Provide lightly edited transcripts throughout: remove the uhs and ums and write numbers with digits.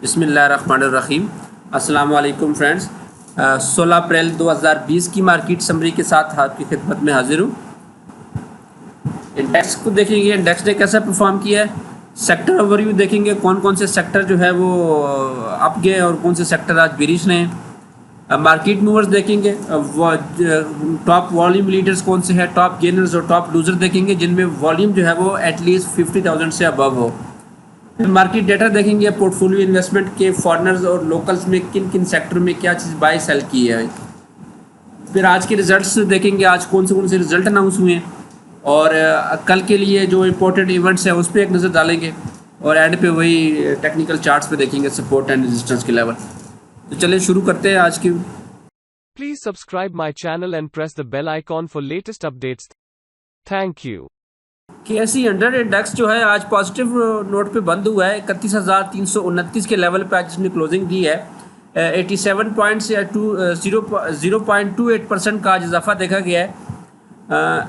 बिस्मिल्लाहिर्रहमानिर्रहीम। अस्सलाम वालेकुम फ्रेंड्स। 16 अप्रैल 2020 की मार्केट समरी के साथ आपकी खिदमत में हाजिर हूँ। इंडेक्स को देखेंगे, इंडेक्स ने कैसा परफॉर्म किया है। सेक्टर ओवरव्यू देखेंगे, कौन कौन से सेक्टर जो है वो अप गए और कौन से सेक्टर आज बेरिश रहे हैं। मार्केट मूवर्स देखेंगे, टॉप वॉल्यूम लीडर्स कौन से हैं, टॉप गेनर्स और टॉप लूजर देखेंगे जिनमें वॉल्यूम जो है वो एटलीस्ट 50,000 से अबव हो। मार्केट डेटा देखेंगे, पोर्टफोलियो इन्वेस्टमेंट के फॉरेनर्स और लोकल्स में किन किन सेक्टर में क्या चीज़ बाय सेल की है। फिर आज के रिजल्ट्स देखेंगे, आज कौन से रिजल्ट अनाउंस हुए हैं और कल के लिए जो इम्पोर्टेंट इवेंट्स हैं उस पर एक नज़र डालेंगे और एंड पे वही टेक्निकल चार्ट्स पे देखेंगे सपोर्ट एंड रेजिस्टेंस के लेवल। तो चलिए शुरू करते हैं आज की। Please subscribe my channel and press the bell icon for latest updates. Thank you. KSE 100 index जो है आज पॉजिटिव नोट पे बंद हुआ है। 31,329 के लेवल पे आज इसने क्लोजिंग दी है। 87 पॉइंट से 0.28% का आज इजाफा देखा गया है।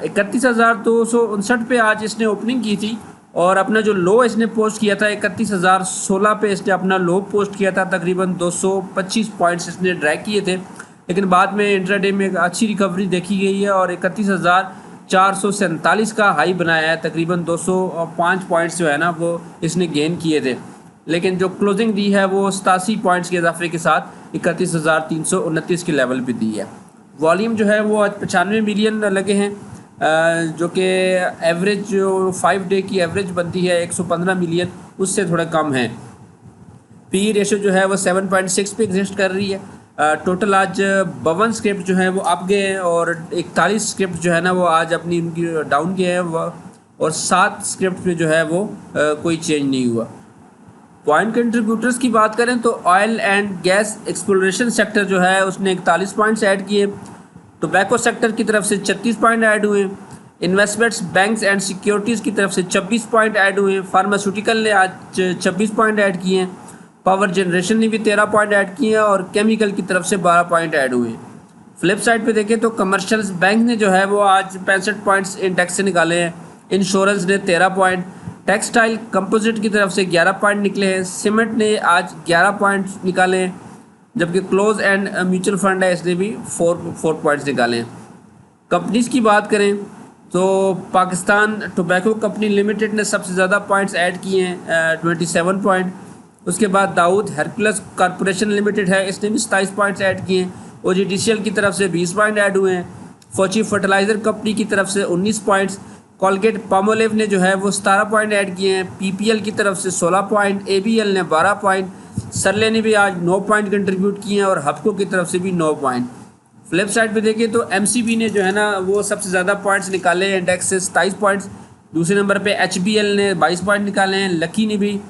31,259 पे आज इसने ओपनिंग की थी और अपना जो लो इसने पोस्ट किया था 31,016 पे इसने अपना लो पोस्ट किया था। तकरीबन 225 पॉइंट्स इसने ड्रैग किए थे, लेकिन बाद में इंट्राडे में एक अच्छी रिकवरी देखी गई है और 31,447 का हाई बनाया है। तकरीबन 205 पॉइंट्स जो है ना वो इसने गेन किए थे, लेकिन जो क्लोजिंग दी है वो 87 पॉइंट्स के इजाफे के साथ 31,329 के लेवल पे दी है। वॉल्यूम जो है वो आज 95 मिलियन लगे हैं, जो कि एवरेज जो 5 डे की एवरेज बनती है 115 मिलियन, उससे थोड़ा कम है। पी रेशो जो है वो 7.6 पे एग्जिस्ट कर रही है। टोटल आज 52 स्क्रिप्ट जो है वो अप गए हैं और 41 स्क्रिप्ट जो है ना वो आज अपनी उनकी डाउन गए हैं और 7 स्क्रिप्ट में जो है वो कोई चेंज नहीं हुआ। पॉइंट कंट्रीब्यूटर्स की बात करें तो oil and gas exploration sector जो है उसने 41 पॉइंट्स ऐड किए। टोबैको सेक्टर की तरफ से 36 पॉइंट ऐड हुए। इन्वेस्टमेंट्स, बैंक्स एंड सिक्योरिटीज़ की तरफ से 26 पॉइंट ऐड हुए। फार्मास्यूटिकल ने आज 26 पॉइंट ऐड किए हैं। पावर जनरेशन ने भी 13 पॉइंट ऐड किए हैं और केमिकल की तरफ से 12 पॉइंट ऐड हुए। फ्लिप साइड पे देखें तो कमर्शियल बैंक ने जो है वो आज 65 पॉइंट्स इंडेक्स से निकाले हैं। इंश्योरेंस ने 13 पॉइंट, टेक्सटाइल कंपोजिट की तरफ से 11 पॉइंट निकले हैं। सीमेंट ने आज 11 पॉइंट निकाले हैं, जबकि क्लोज एंड म्यूचुअल फंड है इसने भी 4 पॉइंट्स निकाले हैं। कंपनीज की बात करें तो पाकिस्तान टोबैको कंपनी लिमिटेड ने सबसे ज़्यादा पॉइंट्स ऐड किए हैं, 27 पॉइंट। उसके बाद दाऊद हरकुलस कॉरपोरेशन लिमिटेड है, इसने भी 27 पॉइंट्स ऐड किए हैं। OGDCL की तरफ से 20 पॉइंट ऐड हुए हैं। फोची फर्टिलाइज़र कंपनी की तरफ से 19 पॉइंट्स। कोलगेट पामोलिव ने जो है वो 17 पॉइंट ऐड किए हैं। PPL की तरफ से 16 पॉइंट, ABL ने 12 पॉइंट, सरले ने भी आज 9 पॉइंट कंट्रीब्यूट किए हैं और हपको की तरफ से भी 9 पॉइंट। फ्लिप साइड पे देखें तो MCB ने जो है ना वो सबसे ज़्यादा पॉइंट्स निकाले हैं इंडेक्स से, 27 पॉइंट्स। दूसरे नंबर पे HBL ने 22 पॉइंट निकाले हैं। लकी ने भी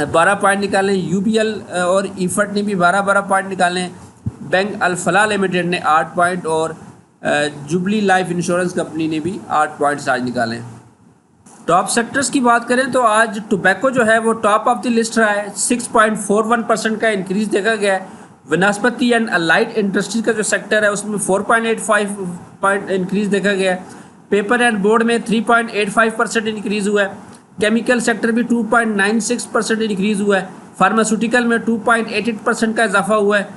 12 पॉइंट निकाले हैं। UBL और ईफट ने भी 12 पॉइंट निकाले हैं। बैंक अल-फलाह लिमिटेड ने 8 पॉइंट और जुबली लाइफ इंश्योरेंस कंपनी ने भी 8 पॉइंट्स आज निकाले हैं। टॉप सेक्टर्स की बात करें तो आज टोबैको जो है वो टॉप ऑफ द लिस्ट रहा है। 6.41% का इंक्रीज देखा गया है। वनस्पति एंड अलाइड इंडस्ट्रीज का जो सेक्टर है उसमें 4.85 पॉइंट इंक्रीज देखा गया है। पेपर एंड बोर्ड में 3.85% इंक्रीज हुआ है। केमिकल सेक्टर भी 2.96% इंक्रीज हुआ है। फार्मास्यूटिकल में 2.88% का इजाफा हुआ है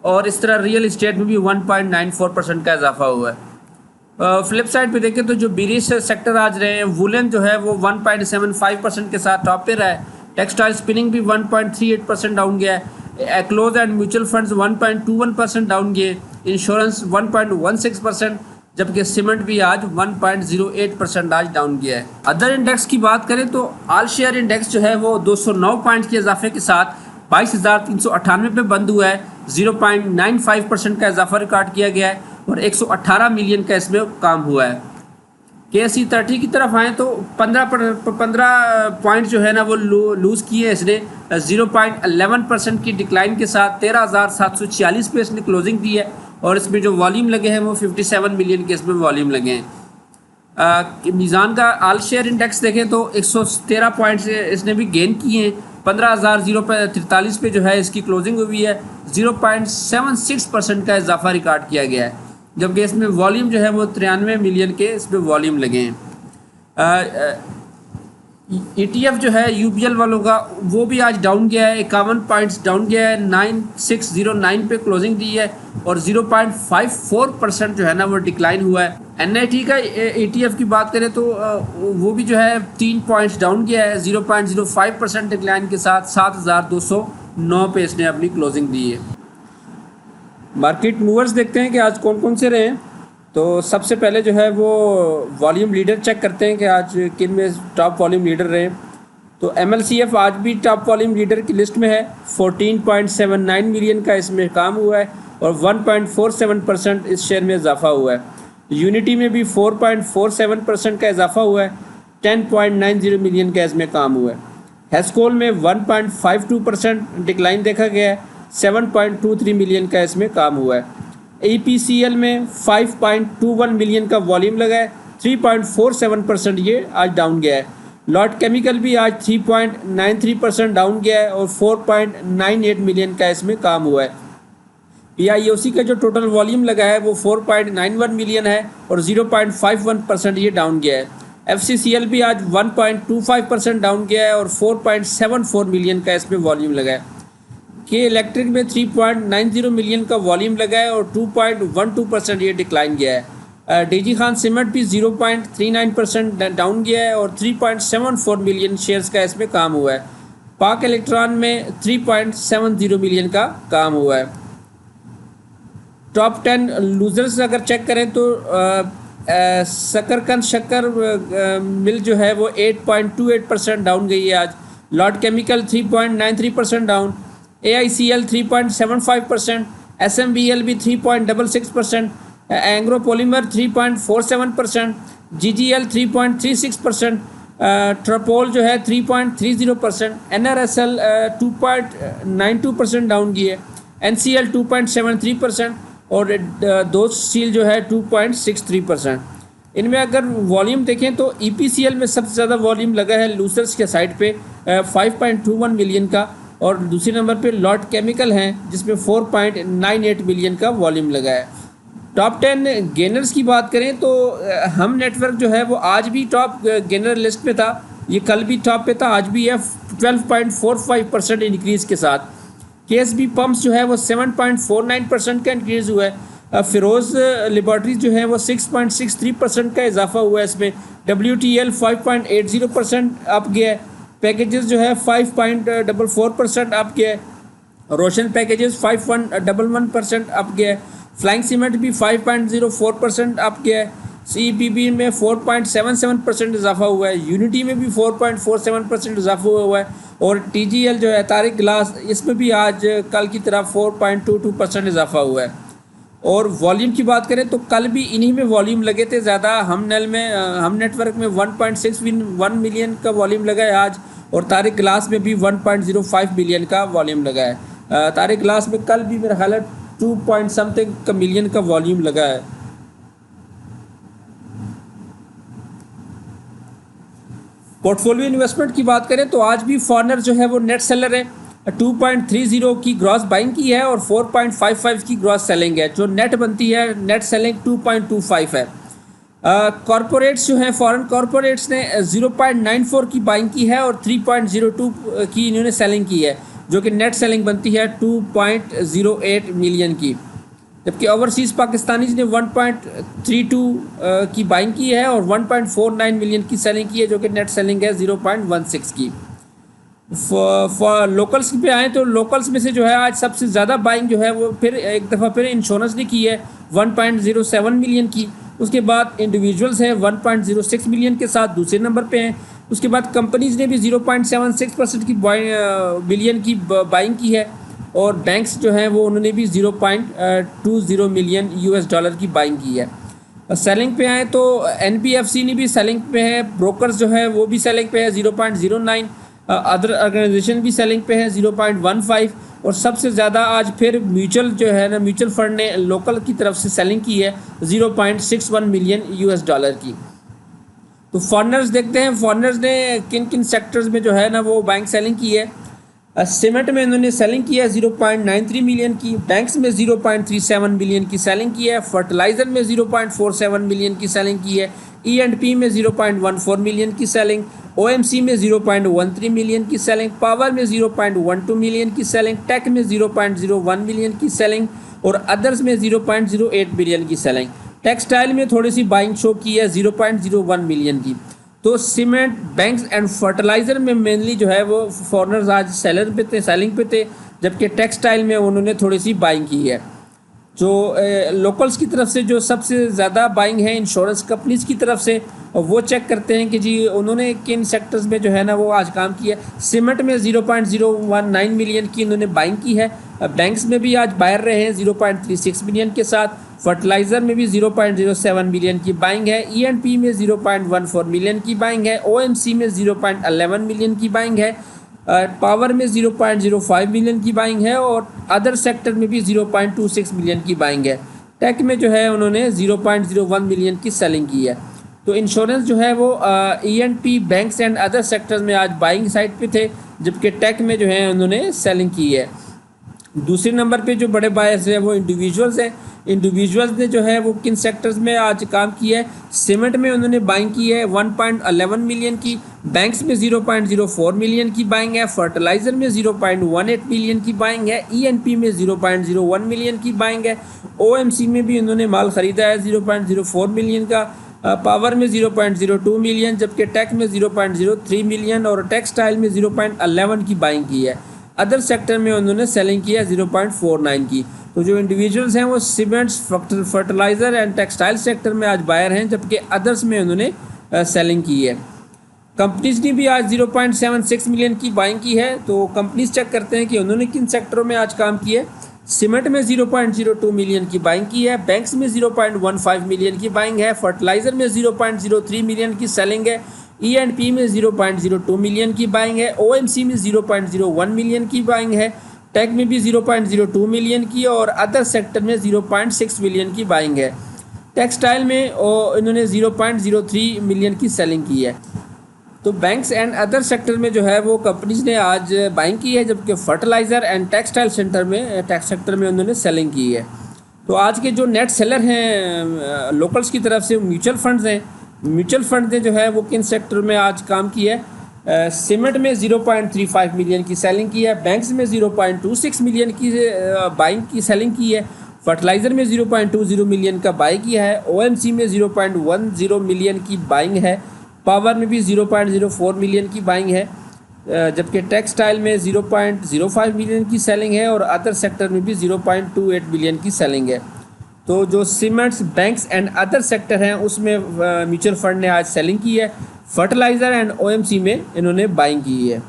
और इस तरह रियल इस्टेट में भी 1.94% का इजाफा हुआ है। फ्लिप साइड पे देखें तो जो बेरिश सेक्टर आज रहे हैं, वुलन जो है वो 1.75% के साथ टॉप पे रहा है। टेक्सटाइल स्पिनिंग भी 1.38% डाउन गया है। Close and mutual funds 1.21% down गए। इंश्योरेंस 1.16%, जबकि सीमेंट भी आज 1.08% आज डाउन गया है। अदर इंडेक्स की बात करें तो ऑल शेयर इंडेक्स जो है वो 209 पॉइंट के इजाफे के साथ 22,398 पे बंद हुआ है। 0.95% का इजाफा रिकॉर्ड किया गया है और 118 मिलियन का इसमें काम हुआ है। KSE 30 की तरफ आए तो 15 पॉइंट जो है ना वो लूज़ किए इसने। 0.11% की डिक्लाइन के साथ 13,746 पे इसने क्लोजिंग दी है और इसमें जो वॉल्यूम लगे हैं वो 57 मिलियन के इसमें वॉल्यूम लगे हैं। मीज़ान का ऑल शेयर इंडेक्स देखें तो 113 पॉइंट से इसने भी गेन किए हैं। 15,043 पे जो है इसकी क्लोजिंग हुई है। 0.76% का इजाफा रिकॉर्ड किया गया है, जबकि इसमें वॉल्यूम जो है वो 93 मिलियन के इसमें वॉल्यूम लगे हैं। ETF जो है UBL वालों का वो भी आज डाउन गया है, 51 पॉइंट्स डाउन गया है, 9609 पे क्लोजिंग दी है और 0.54% जो है ना वो डिक्लाइन हुआ है। NIT का ETF की बात करें तो वो भी जो है 3 पॉइंट्स डाउन गया है, 0.05% डिक्लाइन के साथ 7209 पे इसने अपनी क्लोजिंग दी है। मार्केट मूवर्स देखते हैं कि आज कौन कौन से रहे हैं। तो सबसे पहले जो है वो वॉल्यूम लीडर चेक करते हैं कि आज किन में टॉप वॉल्यूम लीडर रहे। तो MLCF आज भी टॉप वॉल्यूम लीडर की लिस्ट में है, 14.79 मिलियन का इसमें काम हुआ है और 1.47% इस शेयर में इजाफा हुआ है। यूनिटी में भी 4.47% का इजाफा हुआ है, 10.90 मिलियन का इसमें काम हुआ है। हेस्कोल में 1.52% डिक्लाइन देखा गया है, 7.23 मिलियन का इसमें काम हुआ है। APCL में 5.21 मिलियन का वॉल्यूम लगा है, 3.47% ये आज डाउन गया है। लॉट केमिकल भी आज 3.93% डाउन गया है और 4.98 मिलियन का इसमें काम हुआ है। PIOC का जो टोटल वॉल्यूम लगा है वो 4.91 मिलियन है और 0.51% ये डाउन गया है। FCCL भी आज 1.25% डाउन गया है और 4.74 मिलियन का इसमें वॉल्यूम लगा है। के इलेक्ट्रिक में 3.90 मिलियन का वॉल्यूम लगा है और 2.12% ये डिक्लाइन गया है। DG खान सीमेंट भी 0.39% डाउन गया है और 3.74 मिलियन शेयर्स का इसमें काम हुआ है। पाक इलेक्ट्रॉन में 3.70 मिलियन का काम हुआ है। टॉप 10 लूजर्स अगर चेक करें तो शकरकंद शक्कर मिल जो है वो 8.28% डाउन गई है आज। Lot chemical 3.93% down, AICL 3.75%, SMBL भी 3.66%, एंग्रो पॉलीमर 3.47%, GGL 3.36%, ट्रपोल जो है 3.30%, NRSL 2.92% डाउन की है, NCL 2.73% और दोस्त स्टील जो है 2.63%। इनमें अगर वॉल्यूम देखें तो EPCL में सबसे ज़्यादा वॉल्यूम लगा है लूजर्स के साइड पे 5.21 मिलियन का और दूसरे नंबर पे लॉट केमिकल हैं जिसमें 4.98 मिलियन का वॉल्यूम लगा है। टॉप 10 गेनर्स की बात करें तो हम नेटवर्क जो है वो आज भी टॉप गेनर लिस्ट में था, ये कल भी टॉप पे था, आज भी है 12.45% इंक्रीज़ के साथ। KSB पम्प्स जो है वो 7.49% का इंक्रीज़ हुआ है। फिरोज़ लिबर्टीज जो है वो 6.63% का इजाफा हुआ है इसमें। WTL 5.80% अप गया है। पैकेजेस जो है 5.44% अप गया है। रोशन पैकेजेस 5.11% अप गया है। फ्लाइंग सीमेंट भी 5.04% अप गया है। CPB में 4.77% इजाफा हुआ है। यूनिटी में भी 4.47% इजाफा हुआ है और TGL जो है तारिक ग्लास इसमें भी आज कल की तरह 4.22% इजाफा हुआ है। और वॉल्यूम की बात करें तो कल भी इन्हीं में वॉल्यूम लगे थे ज़्यादा। हम नेटवर्क में 1.61 मिलियन का वॉल्यूम लगा है आज और तारिक ग्लास में भी 1.05 मिलियन का वॉल्यूम लगा है। तारिक ग्लास में कल भी मेरा ख्याल है 2 समथिंग का मिलियन का वॉल्यूम लगा है। पोर्टफोलियो इन्वेस्टमेंट की बात करें तो आज भी फॉरनर जो है वो नेट सेलर है, 2.30 की ग्रॉस बाइंग की है और 4.55 की ग्रॉस सेलिंग है। जो नेट बनती है नेट सेलिंग 2.25 है। कॉरपोरेट्स जो हैं फॉरेन कॉरपोरेट्स ने 0.94 की बाइंग की है और 3.02 की इन्होंने सेलिंग की है, जो कि नेट सेलिंग बनती है 2.08 मिलियन की। जबकि ओवरसीज़ पाकिस्तानीज़ ने 1.32 की बाइंग की है और 1.49 मिलियन की सेलिंग की है, जो कि नेट सेलिंग है 0.16 की। लोकल्स पे आए तो लोकल्स में से जो है आज सबसे ज़्यादा बाइंग जो है वो फिर एक दफ़ा फिर इंश्योरेंस ने की है 1.07 मिलियन की। उसके बाद इंडिविजुअल्स हैं 1.06 मिलियन के साथ दूसरे नंबर पे हैं। उसके बाद कंपनीज़ ने भी 0.76% की बिलियन की बाइंग की है और बैंक्स जो हैं वो उन्होंने भी 0.20 मिलियन $US की बाइंग की है। सेलिंग पे आए तो NBFC ने भी सेलिंग पे है, ब्रोकर्स जो है वो भी सेलिंग पे है 0.09, अदर ऑर्गेनाइजेशन भी सेलिंग पे है 0.15 और सबसे ज़्यादा आज फिर म्यूचुअल जो है ना म्यूचुअल फंड ने लोकल की तरफ से सेलिंग की है 0.61 मिलियन $US की। तो फॉरनर्स देखते हैं फॉरनर्स ने किन किन सेक्टर्स में जो है ना वो बैंक सेलिंग की है। सीमेंट में इन्होंने सेलिंग की है 0.93 मिलियन की, बैंक्स में 0.37 मिलियन की सेलिंग की है, फर्टिलाइज़र में 0.47 मिलियन की सेलिंग की है, E&P में 0.14 मिलियन की सेलिंग, OMC में 0.13 मिलियन की सेलिंग, पावर में 0.12 मिलियन की सेलिंग, टेक में 0.01 मिलियन की सेलिंग और अदर्स में 0.08 मिलियन की सेलिंग। टेक्सटाइल में थोड़ी सी बाइंग शो की है 0.01 मिलियन की। तो सीमेंट, बैंक्स एंड फर्टिलाइज़र में मेनली जो है वो फॉरनर्स आज सेलिंग पे थे, जबकि टेक्सटाइल में उन्होंने थोड़ी सी बाइंग की है। जो लोकल्स की तरफ से जो सबसे ज़्यादा बाइंग है इंश्योरेंस कंपनीज़ की तरफ से, वो चेक करते हैं कि जी उन्होंने किन सेक्टर्स में जो है ना वो आज काम किया है। सीमेंट में 0.019 मिलियन की इन्होंने बाइंग की है। बैंक्स में भी आज बायर रहे हैं 0.36 मिलियन के साथ। फर्टिलाइज़र में भी 0.07 मिलियन की बाइंग है। E&P में 0.14 मिलियन की बाइंग है। OMC में 0.11 मिलियन की बाइंग है। पावर में 0.05 मिलियन की बाइंग है और अदर सेक्टर में भी 0.26 मिलियन की बाइंग है। टेक में जो है उन्होंने 0.01 मिलियन की सेलिंग की है। तो इंश्योरेंस जो है वो E&P, banks and other sectors में आज बाइंग साइड पे थे, जबकि टेक में जो है उन्होंने सेलिंग की है। दूसरे नंबर पे जो बड़े बायर्स हैं वो इंडिविजुअल्स हैं। इंडिविजुअल्स ने जो है वो किन सेक्टर्स में आज काम किया है। सीमेंट में उन्होंने बाइंग की है 1.11 मिलियन की, बैंक्स में 0.04 मिलियन की बाइंग है, फर्टिलाइज़र में 0.18 मिलियन की बाइंग है, E&P में 0.01 मिलियन की बाइंग है, OMC में भी उन्होंने माल ख़रीदा है 0.04 मिलियन का, पावर में 0.02 मिलियन, जबकि टेक में 0.03 मिलियन और टेक्सटाइल में 0.11 की बाइंग की है। अदर सेक्टर में उन्होंने सेलिंग की है 0.49 की। तो जो इंडिविजुअल्स हैं वो cements, fertiliser and textile sector में आज बायर हैं, जबकि अदर्स में उन्होंने सेलिंग की है। कंपनीज ने भी आज 0.76 मिलियन की बाइंग की है। तो कंपनीज चेक करते हैं कि उन्होंने किन सेक्टरों में आज काम किया है। सीमेंट में 0.02 मिलियन की बाइंग की है, बैंक्स में 0.15 मिलियन की बाइंग है, फर्टिलाइज़र में 0.03 मिलियन की सेलिंग है, E&P में 0.02 मिलियन की बाइंग है, OMC में 0.01 मिलियन की बाइंग है, टेक में भी 0.02 मिलियन की और अदर सेक्टर में 0.6 मिलियन की बाइंग है। टेक्सटाइल में इन्होंने 0.03 मिलियन की सेलिंग की है। तो बैंक्स एंड अदर सेक्टर में जो है वो कंपनीज ने आज बाइंग की है, जबकि फर्टिलाइज़र एंड टेक्सटाइल सेक्टर में उन्होंने सेलिंग की है। तो आज के जो नेट सेलर हैं लोकल्स की तरफ से म्यूचुअल फंड्स हैं। म्यूचुअल फंड ने जो है वो किन सेक्टर में आज काम किया है। सीमेंट में 0.35 मिलियन की सेलिंग की है, बैंक्स में 0.26 मिलियन की बाइंग की सेलिंग की है, फर्टिलाइज़र में 0.20 मिलियन का बाई किया है, OMC में 0.10 मिलियन की बाइंग है, पावर में भी 0.04 मिलियन की बाइंग है, जबकि टेक्सटाइल में 0.05 मिलियन की सेलिंग है और अदर सेक्टर में भी 0.28 मिलियन की सेलिंग है। तो जो cements, banks and other sector हैं उसमें म्यूचुअल फंड ने आज सेलिंग की है। फर्टिलाइज़र एंड OMC में इन्होंने बाइंग की है।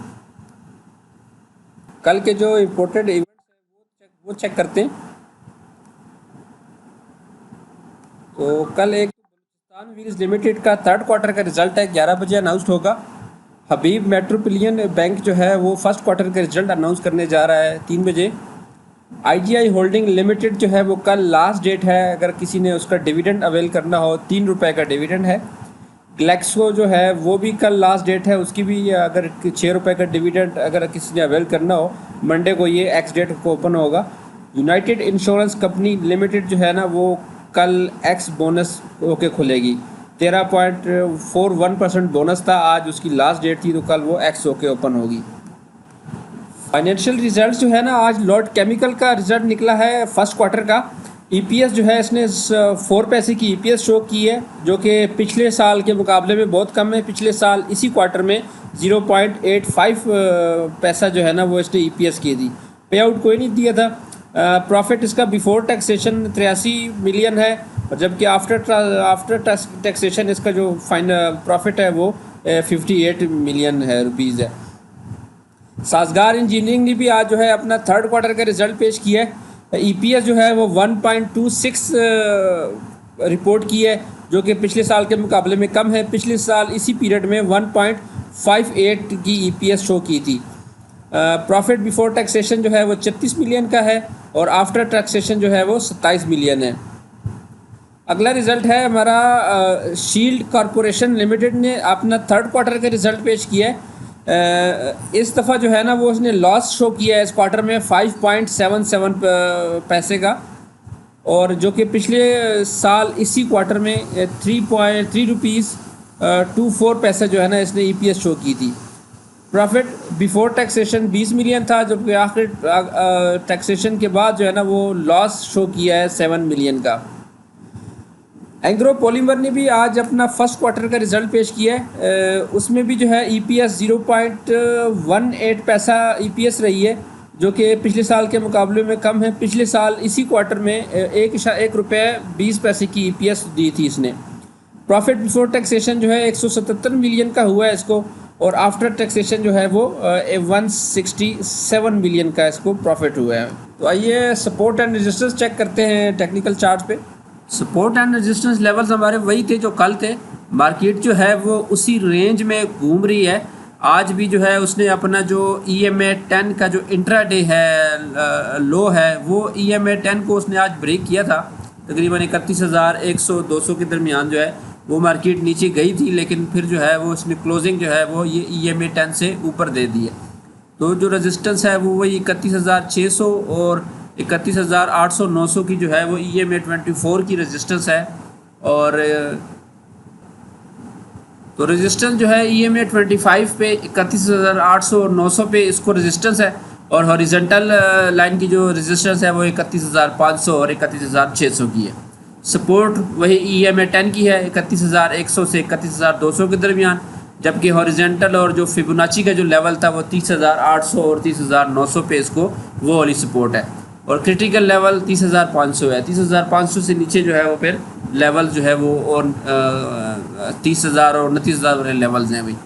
कल के जो इम्पोर्टेड इवेंट्स हैं वो चेक करते हैं। तो कल एक बलूचिस्तान व्हील्स लिमिटेड का थर्ड क्वार्टर का रिजल्ट है, 11 बजे अनाउंसड होगा। हबीब मेट्रोपोलियन बैंक जो है वो फर्स्ट क्वार्टर का रिजल्ट अनाउंस करने जा रहा है 3 बजे। IGI होल्डिंग लिमिटेड जो है वो कल लास्ट डेट है, अगर किसी ने उसका डिविडेंड अवेल करना हो 3 रुपये का डिविडेंड है। ग्लेक्सो जो है वो भी कल लास्ट डेट है, उसकी भी अगर 6 रुपये का डिविडेंड अगर किसी ने अवेल करना हो, मंडे को ये एक्स डेट को ओपन होगा। यूनाइटेड इंश्योरेंस कंपनी लिमिटेड जो है ना वो कल एक्स बोनस होके खुलेगी। 13.41% बोनस था, आज उसकी लास्ट डेट थी, तो कल वो एक्स होके ओपन होगी। फाइनेंशियल रिजल्ट जो है ना, आज लॉर्ड केमिकल का रिजल्ट निकला है फर्स्ट क्वार्टर का। EPS जो है इसने 4 पैसे की EPS शो की है, जो कि पिछले साल के मुकाबले में बहुत कम है। पिछले साल इसी क्वार्टर में 0.85 पैसा जो है ना वो इसने EPS की थी। पे आउट कोई नहीं दिया था। प्रॉफिट इसका बिफोर टैक्सेशन 83 मिलियन है, और जबकि आफ्टर टैक्सेशन इसका जो फाइनल प्रॉफिट है वो 58 मिलियन है रुपीज़ है। साजगार इंजीनियरिंग ने भी आज जो है अपना थर्ड क्वार्टर का रिजल्ट पेश किया है। EPS जो है वो 1.26 रिपोर्ट की है, जो कि पिछले साल के मुकाबले में कम है। पिछले साल इसी पीरियड में 1.58 की EPS शो की थी। प्रॉफिट बिफोर टैक्सेशन जो है वो 36 मिलियन का है और आफ्टर टैक्सेशन जो है वो 27 मिलियन है। अगला रिज़ल्ट है हमारा शील्ड कॉरपोरेशन लिमिटेड ने अपना थर्ड क्वार्टर का रिज़ल्ट पेश किया है। इस दफ़ा जो है ना वो उसने लॉस शो किया है इस क्वार्टर में 5.77 पैसे का, और जो कि पिछले साल इसी क्वार्टर में 3 रुपीज़ 24 पैसा जो है ना इसने EPS शो की थी। प्रॉफिट बिफोर टैक्सेशन 20 मिलियन था, जबकि आखिर टैक्सेशन के बाद जो है ना वो लॉस शो किया है 7 मिलियन का। एंग्रो पॉलीमर ने भी आज अपना फर्स्ट क्वार्टर का रिज़ल्ट पेश किया है। उसमें भी जो है EPS 0.18 पैसा EPS रही है, जो कि पिछले साल के मुकाबले में कम है। पिछले साल इसी क्वार्टर में 1.20 की EPS दी थी इसने। प्रॉफिट बिफोर टैक्सेशन जो है 177 मिलियन का हुआ है इसको, और आफ्टर टैक्सेशन जो है वो 167 मिलियन का इसको प्रॉफिट हुआ है। तो आइए सपोर्ट एंड रेजिस्टेंस चेक करते हैं टेक्निकल चार्ट पे। सपोर्ट एंड रेजिस्टेंस लेवल्स हमारे वही थे जो कल थे। मार्केट जो है वो उसी रेंज में घूम रही है। आज भी जो है उसने अपना जो EMA 10 का जो इंट्राडे है लो है, वो EMA 10 को उसने आज ब्रेक किया था। तकरीबन 31,100-200 के दरमियान जो है वो मार्केट नीचे गई थी, लेकिन फिर जो है वो इसने क्लोजिंग जो है वो ये EMA 10 से ऊपर दे दी है। तो जो रेजिस्टेंस है वो वही 31,600 और 31,800-900 की जो है वो EMA 24 की रेजिस्टेंस है। और तो रेजिस्टेंस जो है EMA 25 पे 31,800 और 900 पे इसको रेजिस्टेंस है, और हॉरिजॉन्टल लाइन की जो रेजिस्टेंस है वो 31,500 और 31,600 की है। सपोर्ट वही EMA 10 की है 31,100 से 31,200 के दरमियान, जबकि हॉरिजॉन्टल और जो फिबोनाची का जो लेवल था वो 30,800 और 30,900 पे इसको वो वाली सपोर्ट है। और क्रिटिकल लेवल 30,500 है। 30,500 से नीचे जो है वो फिर लेवल जो है वो और 30,000 और 29,000 वाले लेवल्स हैं भाई।